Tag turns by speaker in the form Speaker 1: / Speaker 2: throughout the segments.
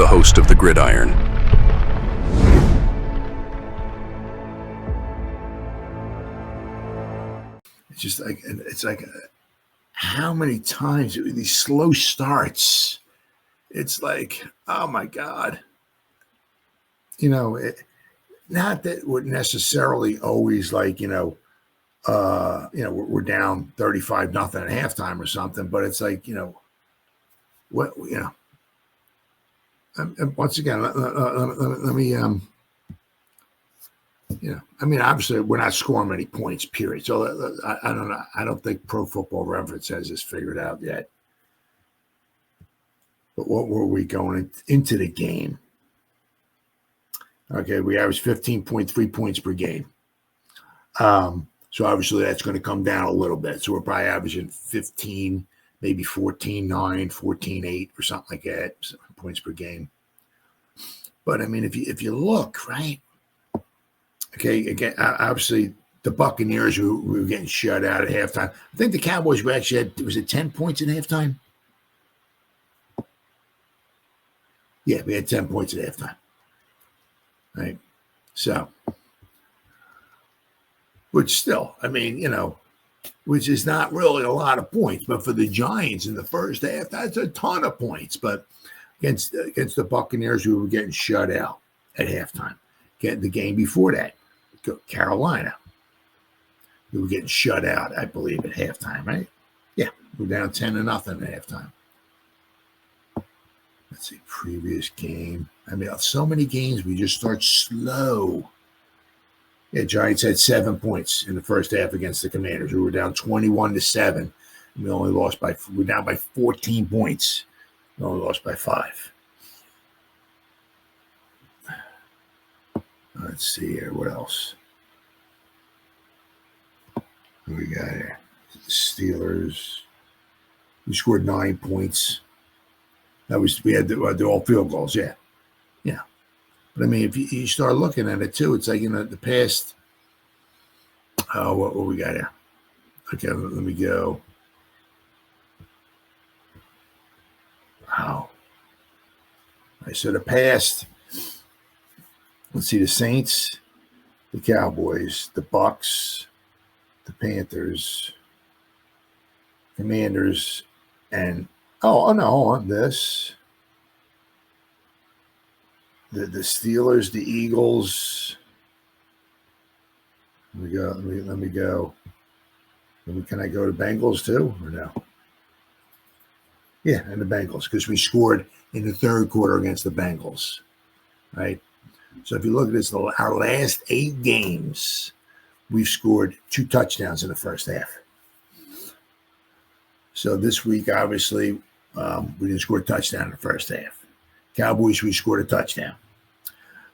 Speaker 1: host of the Gridiron.
Speaker 2: It's like how mmany times these slow starts. It's like, oh my God. Not that we're necessarily always like, we're down 35 nothing at halftime or something, but it's like, what, and once again, let me, obviously we're not scoring many points, period. So I don't know. I don't think Pro Football Reference has this figured out yet. But what were we going into the game? Okay, we averaged 15.3 points per game. So obviously that's going to come down a little bit. So we're probably averaging 15, maybe 14.9, 14.8 or something like that, points per game. But I mean, if you look, right? Okay, again, obviously the Buccaneers, we were getting shut out at halftime. I think the Cowboys were actually had, was it 10 points at halftime? Yeah, we had 10 points at halftime. Right? So, which still, I mean, which is not really a lot of points, but for the Giants in the first half, that's a ton of points. But against the Buccaneers, we were getting shut out at halftime. Getting the game before that, Carolina, we were getting shut out, I believe, at halftime, right? Yeah, we're down 10-0 at halftime. Let's see, previous game. I mean, so many games we just start slow. Yeah, Giants had 7 points in the first half against the Commanders. We were down 21-7. We only lost we're down by 14 points. We only lost by 5. Let's see here. What else? What we got here? The Steelers. We scored 9 points. We had the all field goals, yeah. But I mean, if you start looking at it too, it's like the past. What we got here? Okay, let me go. Wow. I said the past. Let's see, the Saints, the Cowboys, the Bucks, the Panthers, Commanders, and hold on, this. The Steelers, the Eagles. Let me go. Can I go to Bengals too, or no? Yeah, and the Bengals, because we scored in the third quarter against the Bengals, right? So if you look at this, our last 8 games, we've scored 2 touchdowns in the first half. So this week, obviously, we didn't score a touchdown in the first half. Cowboys, we scored a touchdown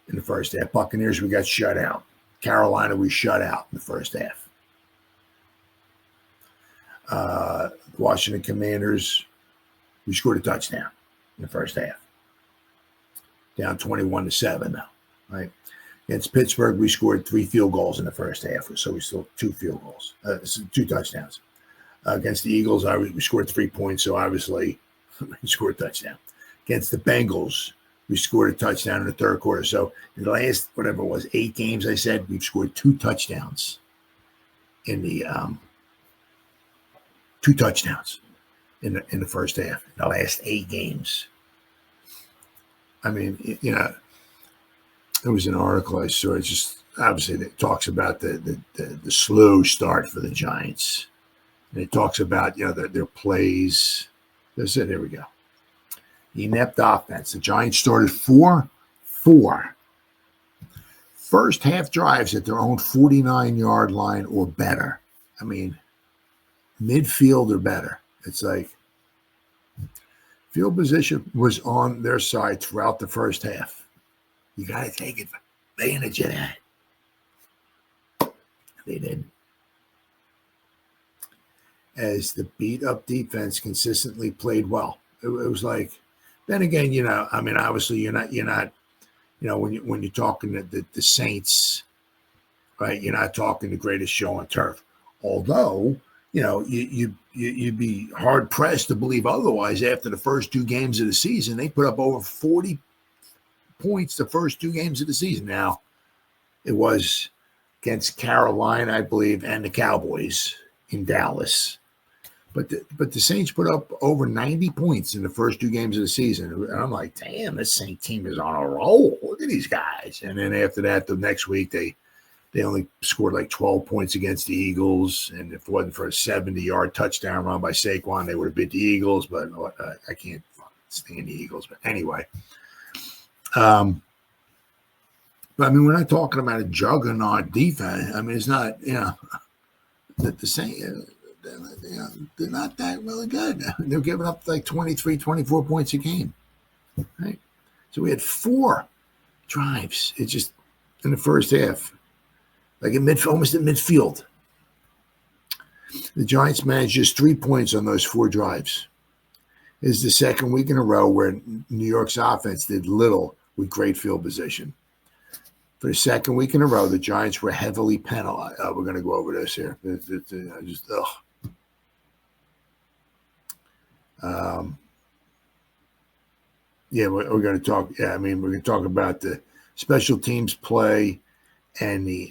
Speaker 2: in the first half. Buccaneers, we got shut out. Carolina, we shut out in the first half. Washington Commanders, we scored a touchdown in the first half. Down 21-7 now, right? Against Pittsburgh, we scored 3 field goals in the first half, so we still 2 field goals, 2 touchdowns. Against the Eagles, we scored 3 points, so obviously we scored a touchdown. Against the Bengals, we scored a touchdown in the third quarter. So in the last, whatever it was, 8 games, I said, we've scored 2 touchdowns in the 2 touchdowns in the first half, in the last 8 games. I mean, there was an article I saw. It's just obviously that talks about the slow start for the Giants, and it talks about their plays. That's it. There we go. The inept offense. The Giants started 4-4. First half drives at their own 49-yard line or better. I mean, midfield or better. It's like field position was on their side throughout the first half. You got to take advantage of that. They didn't. As the beat-up defense consistently played well. It was like, then again, obviously you're not, when you're talking to the Saints, right? You're not talking the greatest show on turf. Although, you'd be hard pressed to believe otherwise. After the first 2 games of the season, they put up over 40 points the first 2 games of the season. Now, it was against Carolina, I believe, and the Cowboys in Dallas. But the Saints put up over 90 points in the first 2 games of the season. And I'm like, damn, this Saint team is on a roll. Look at these guys. And then after that, the next week, they only scored like 12 points against the Eagles. And if it wasn't for a 70-yard touchdown run by Saquon, they would have beat the Eagles. But I can't stand the Eagles. But anyway. But I mean, we're not talking about a juggernaut defense. I mean, it's not, the Saints, they're not that really good. They're giving up like 23, 24 points a game. Right? So we had 4 drives. It's just in the first half. Like almost at midfield. The Giants managed just 3 points on those 4 drives. This is the second week in a row where New York's offense did little with great field position. For the second week in a row, the Giants were heavily penalized. We're going to go over this here. We're going to talk. Yeah, I mean, we're going to talk about the special teams play and the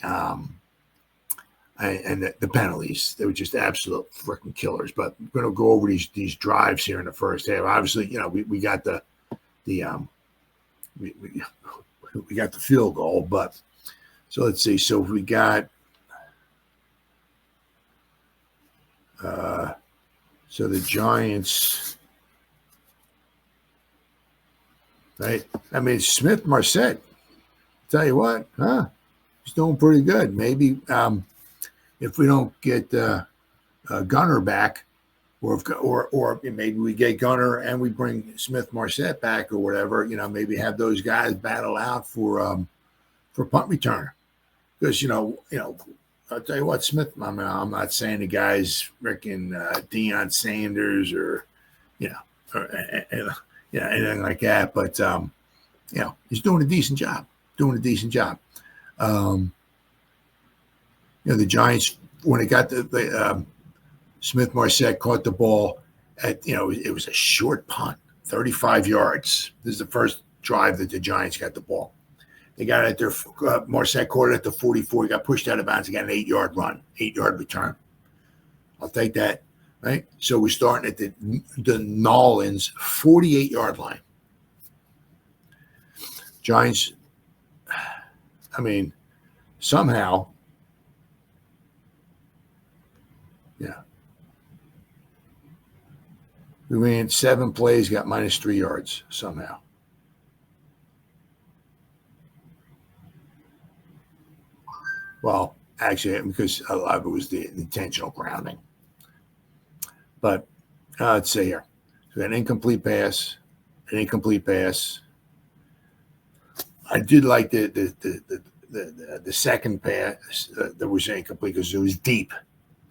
Speaker 2: penalties. They were just absolute freaking killers. But we're going to go over these drives here in the first half. Obviously, we got we got the field goal, but so let's see. So we got so the Giants, right? I mean, Smith Marset, tell you what, he's doing pretty good. Maybe if we don't get Gunner back, or maybe we get Gunner and we bring Smith Marset back or whatever, maybe have those guys battle out for punt returner. Because, I'll tell you what, Smith, I mean, I'm not saying the guy's freaking Deion Sanders or anything like that, but, he's doing a decent job. The Giants, when it got the Smith Marset caught the ball at, it was a short punt, 35 yards. This is the first drive that the Giants got the ball. They got it at their, Marset caught it at the 44. He got pushed out of bounds. He got an 8-yard run, 8-yard return. I'll take that, right? So we're starting at the Nolans 48-yard line. Giants, I mean, somehow, we ran 7 plays, got -3 yards somehow. Well, actually, because a lot of it was the intentional grounding. But let's see here. So we had an incomplete pass. I did like the second pass that was incomplete because it was deep.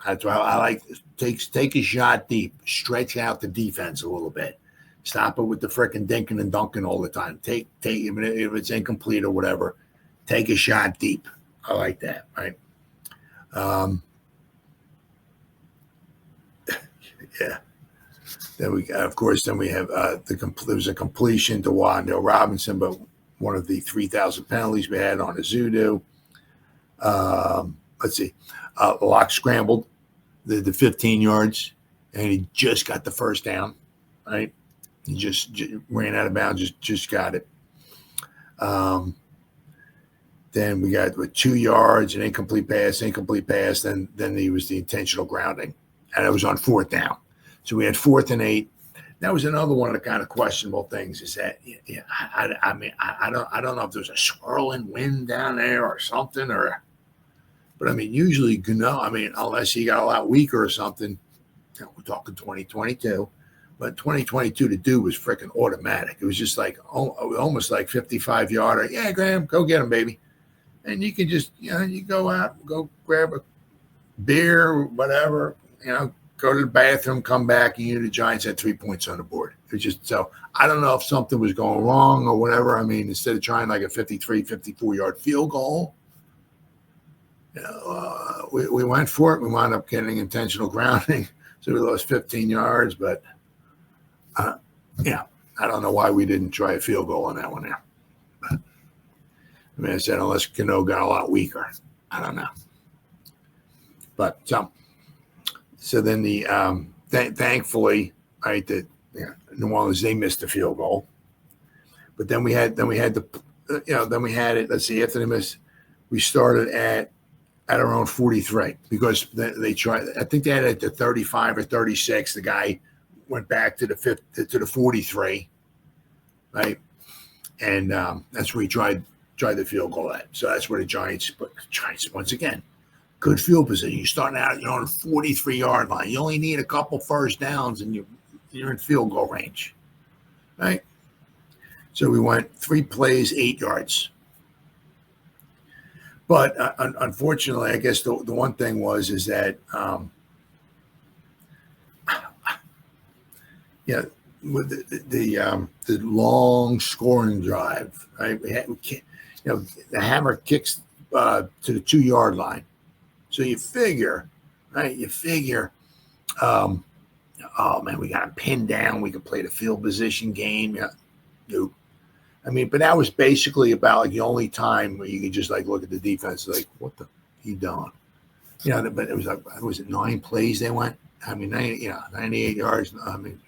Speaker 2: That's why I like take a shot deep, stretch out the defense a little bit. Stop it with the frickin' dinking and dunking all the time. Take even if it's incomplete or whatever, take a shot deep. I like that, right? Yeah. Then we got, of course, we have there was a completion to Wandale Robinson, but one of the 3,000 penalties we had on Azudu. Let's see. Locke scrambled the 15 yards, and he just got the first down, right? He just ran out of bounds, just got it. Then we got with 2 yards, an incomplete pass. Then he was the intentional grounding, and it was on 4th down. So we had 4th and 8. That was another one of the kind of questionable things. Is that I mean I don't know if there's a swirling wind down there or something, but I mean usually unless he got a lot weaker or something, we're talking 2022. But 2022 to do was freaking automatic. It was just like almost like 55-yarder. Yeah, Graham, go get him, baby. And you can just, you go out, go grab a beer or whatever, go to the bathroom, come back, and the Giants had 3 points on the board. It was just so I don't know if something was going wrong or whatever. I mean, instead of trying like a 53, 54-yard field goal, we went for it. We wound up getting intentional grounding. So we lost 15 yards, but I don't know why we didn't try a field goal on that one there. I mean, I said, unless Cano got a lot weaker. I don't know. But so then thankfully, right, New Orleans, they missed the field goal. But then we had it. Let's see, after they missed, we started at our own 43 because they tried. I think they had it at 35 or 36. The guy went back to the 43, right, and that's where he tried the field goal at. So that's where the Giants. But Giants once again, good field position. You're starting out, you're on the 43-yard line. You only need a couple first downs, and you're in field goal range, right? So we went 3 plays, 8 yards. But unfortunately, I guess the one thing is that with the long scoring drive, right? The hammer kicks to the 2-yard line. So you figure, right? Oh man, we got him pinned down. We could play the field position game. Yeah, nope. I mean, but that was basically about like the only time where you could just like look at the defense, like, what the he doing? But it was like, was it 9 plays they went? I mean, 98 yards. I mean,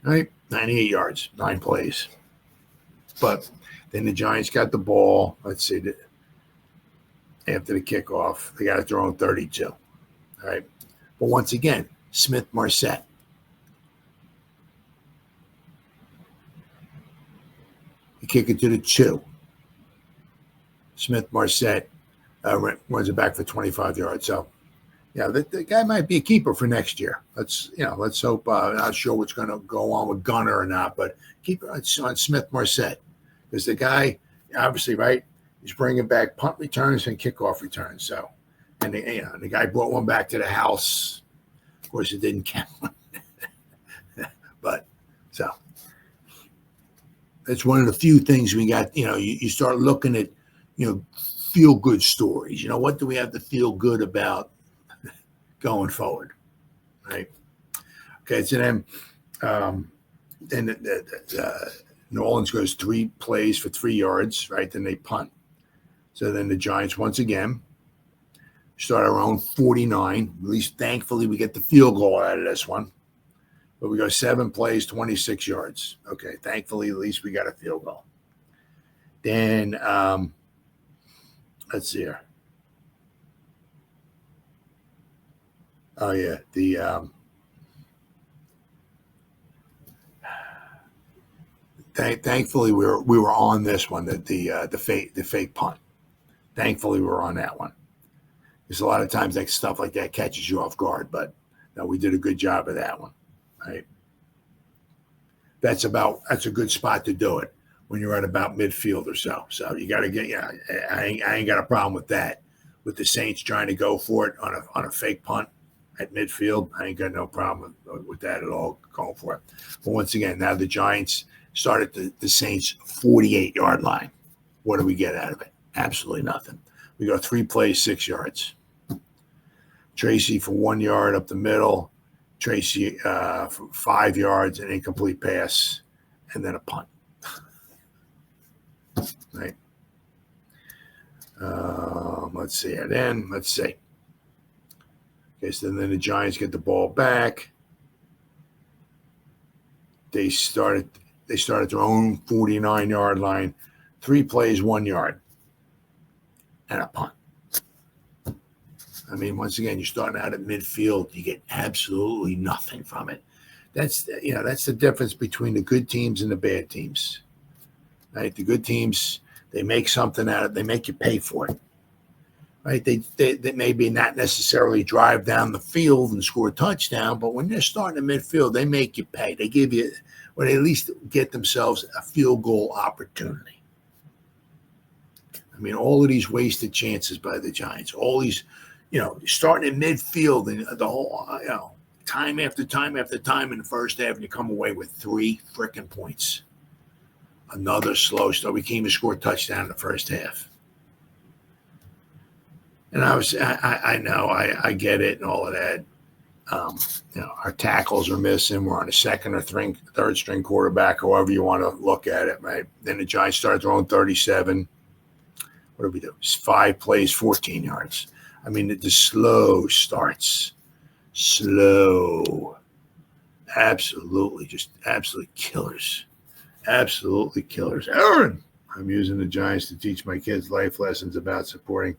Speaker 2: right, 98 yards, 9 plays. But then the Giants got the ball. Let's see, after the kickoff, they got it their own 32. All right, but once again, Smith-Marset. You kick it to the 2. Smith-Marset runs it back for 25 yards. So, the guy might be a keeper for next year. Let's hope. Not sure what's going to go on with Gunner or not, but keep it on Smith-Marset because the guy, obviously, right, he's bringing back punt returns and kickoff returns. So, and the guy brought one back to the house. Of course, it didn't count, but so. That's one of the few things we got. You start looking at, feel good stories. What do we have to feel good about going forward, right? Okay, so then New Orleans goes 3 plays for 3 yards, right? Then they punt. So then the Giants once again start our own 49. At least thankfully we get the field goal out of this one. But we go 7 plays, 26 yards. Okay, thankfully, at least we got a field goal. Then, let's see here. Oh, yeah, thankfully, we were on this one, the fake punt. Thankfully, we were on that one. Because a lot of times, stuff like that catches you off guard. But no, we did a good job of that one. Right. That's a good spot to do it when you're at about midfield or so. So you got to get, I ain't got a problem with that. With the Saints trying to go for it on a fake punt at midfield, I ain't got no problem with that at all, going for it. But once again, now the Giants start at the Saints 48-yard line. What do we get out of it? Absolutely nothing. We go 3 plays, 6 yards. Tracy for 1 yard up the middle. Tracy for 5 yards, an incomplete pass, and then a punt. Right. Let's see. And then let's see. Okay, so then the Giants get the ball back. They started their own 49-yard line. 3 plays, 1 yard, and a punt. I mean, once again, you're starting out at midfield. You get absolutely nothing from it. That's the difference between the good teams and the bad teams. Right? The good teams, they make something out of it. They make you pay for it. Right? They maybe not necessarily drive down the field and score a touchdown, but when they're starting in midfield, they make you pay. They give you, or they at least get themselves a field goal opportunity. I mean, all of these wasted chances by the Giants, all these, starting in midfield and the whole, time after time after time in the first half, and you come away with 3 freaking points. Another slow start. We came to score a touchdown in the first half. And I know, I get it and all of that. Our tackles are missing. We're on a second or third string quarterback, however you want to look at it, right? Then the Giants started their own 37. What do we do? 5 plays, 14 yards. I mean, the slow starts. Slow. Absolutely, just absolutely killers. Absolutely killers. Aaron, I'm using the Giants to teach my kids life lessons about supporting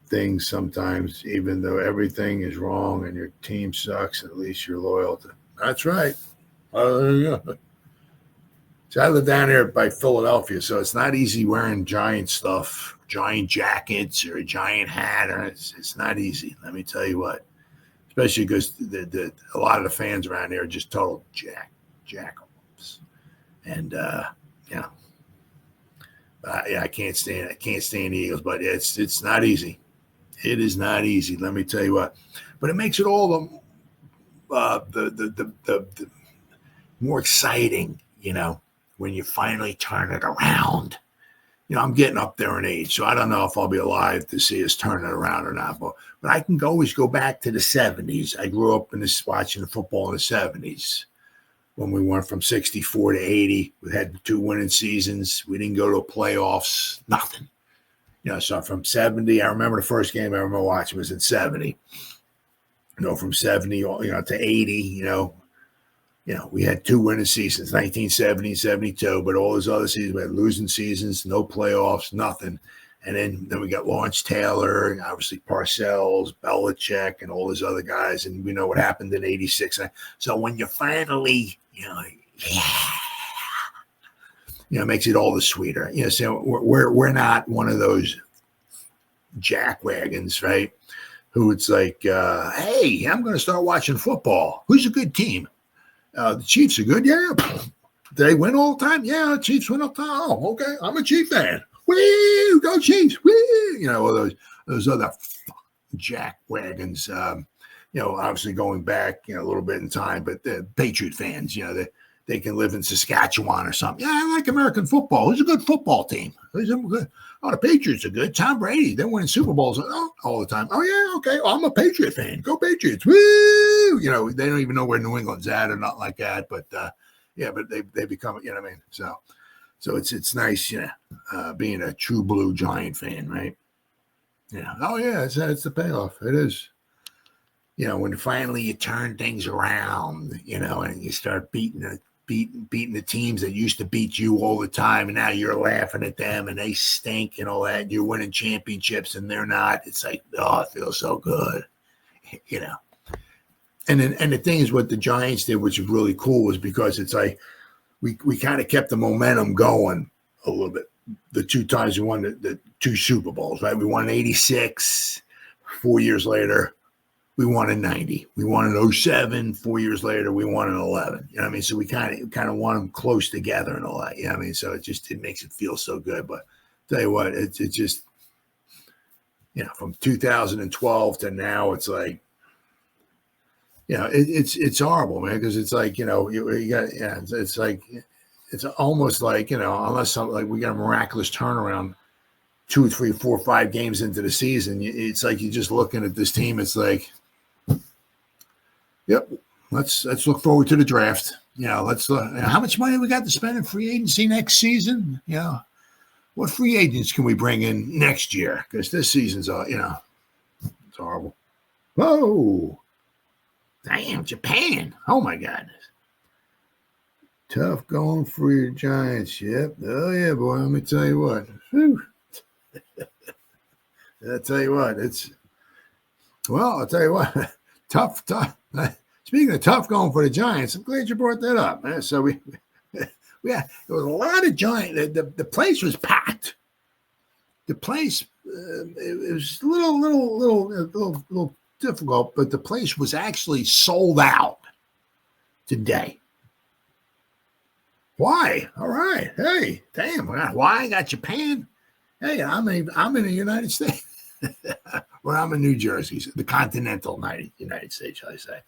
Speaker 2: things sometimes, even though everything is wrong and your team sucks, at least you're loyal to. That's right. So I live down here by Philadelphia, so it's not easy wearing Giant stuff, Giant jackets, or a Giant hat. Or it's not easy. Let me tell you what. Especially because a lot of the fans around here are just total jackalopes, and yeah, I can't stand the Eagles, but it's not easy. It is not easy. Let me tell you what, but it makes it all the more exciting, when you finally turn it around. I'm getting up there in age, so I don't know if I'll be alive to see us turn it around or not. But I can always go back to the 70s. I grew up watching the football in the 70s when we went from 64 to 80. We had 2 winning seasons. We didn't go to playoffs, nothing. So from 70, I remember the first game I remember watching was in 70. From 70, to 80, we had 2 winning seasons, 1970, 72, but all those other seasons, we had losing seasons, no playoffs, nothing. And then we got Lawrence Taylor, and obviously Parcells, Belichick, and all those other guys. And we know what happened in 86. So when you finally, it makes it all the sweeter. So we're not one of those jackwagons, right? Who it's like, hey, I'm going to start watching football. Who's a good team? The Chiefs are good. Yeah. Do they win all the time? Yeah, the Chiefs win all the time. Oh, okay. I'm a Chief fan. Woo, go Chiefs. Woo. All those other jack wagons, obviously going back, a little bit in time, but the Patriot fans, they can live in Saskatchewan or something. Yeah, I like American football. Who's a good football team? Who's good? Oh, the Patriots are good. Tom Brady, they're winning Super Bowls all the time. Oh, yeah, okay. Oh, I'm a Patriot fan. Go Patriots. Woo! They don't even know where New England's at or not like that. But, but they become, what I mean? So it's nice, being a true blue Giant fan, right? Oh, yeah, it's the payoff. It is. When finally you turn things around, and you start beating the teams that used to beat you all the time, and now you're laughing at them and they stink and all that, and you're winning championships and they're not. It's like, oh, it feels so good, And the thing is, what the Giants did, which is really cool, was because it's like we kind of kept the momentum going a little bit. The 2 times we won the 2 Super Bowls, right? We won in 86, 4 years later. We won in 90. We won in 07. 4 years later, we won in 11. So we kind of won them close together and all that. So it makes it feel so good. But tell you what, it's just, from 2012 to now, it's like, it's horrible, man, because it's like, you got, it's like, it's almost like, unless something like we got a miraculous turnaround 2, 3, 4, 5 games into the season, it's like you're just looking at this team. It's like, yep, let's look forward to the draft. Let's look. How much money we got to spend in free agency next season? What free agents can we bring in next year? Because this season's, it's horrible. Whoa, damn, Japan! Oh my goodness, tough going for your Giants. Yep. Oh yeah, boy. Let me tell you what. Whew. I'll tell you what. I'll tell you what. Tough. Speaking of tough going for the Giants, I'm glad you brought that up, man. So there was a lot of Giants. The place was packed. The place it was a little difficult, but the place was actually sold out today. Why? All right. Hey, damn. Why? I got Japan. Hey, I'm in the United States. Well, I'm in New Jersey, the continental United States, shall I say.